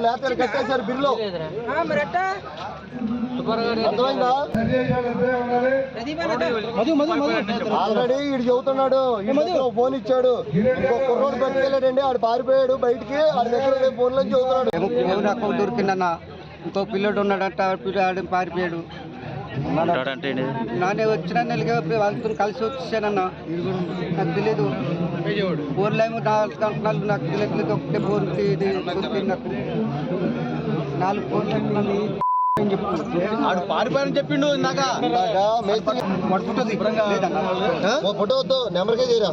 లేకపోతే కట్టేశారు బిల్లు. అర్థమైందా? ఆల్రెడీ వీడు చెబుతున్నాడు, ఫోన్ ఇచ్చాడు, ఇంకో కుర్రోడు పట్టుకెళ్ళాడండి, ఆడు పారిపోయాడు బయటికి, ఆడి దగ్గర ఫోన్ లో చెబుతున్నాడు. దొరికిందన్న, ఇంకో పిల్లడు ఉన్నాడంట, పిల్లాడు పారిపోయాడు. నానే వచ్చిన నెలగా వాళ్ళతో కలిసి వచ్చానన్న, నాకు తెలియదు. ఫోన్లో ఏమో 4 గంటలు నాకు తెలియట్లేదు. ఒకటే ఫోన్ దొరికింది నాకు, 4 ఫోన్లు ఆడు పారిపోయారని చెప్పిండు ఇందాక. ఫోటో వద్దు, నెంబర్కే చేయరా.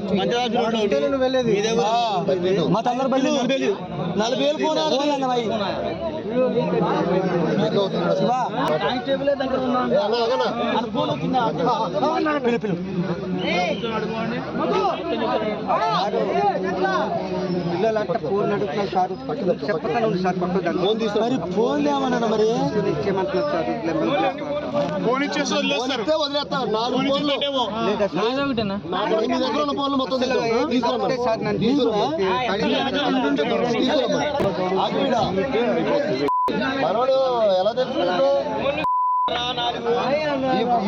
మా తొందర 40,000 ఫోన్ పిల్లలంటే ఫోన్ అడుగుతున్నారు సార్, చెప్పతాను సార్, మరి ఫోన్ లేమన్నా మరి ఇచ్చేయమంటున్నారు సార్. ఫోన్ ఇచ్చేసి వదిలేస్తారు, వదిలేస్తారు. 4 ఫోన్లు మీ దగ్గర ఉన్న ఫోన్లు మొత్తం సార్ నన్ను మనోడు ఎలా తెలుసు?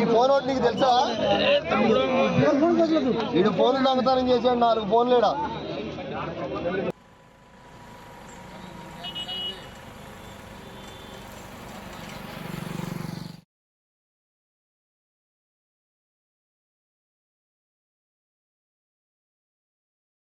ఈ ఫోన్ ఒకటి నీకు తెలుసా? వీడు ఫోన్లు దొంగతనం చేశాడు, 4 ఫోన్లు.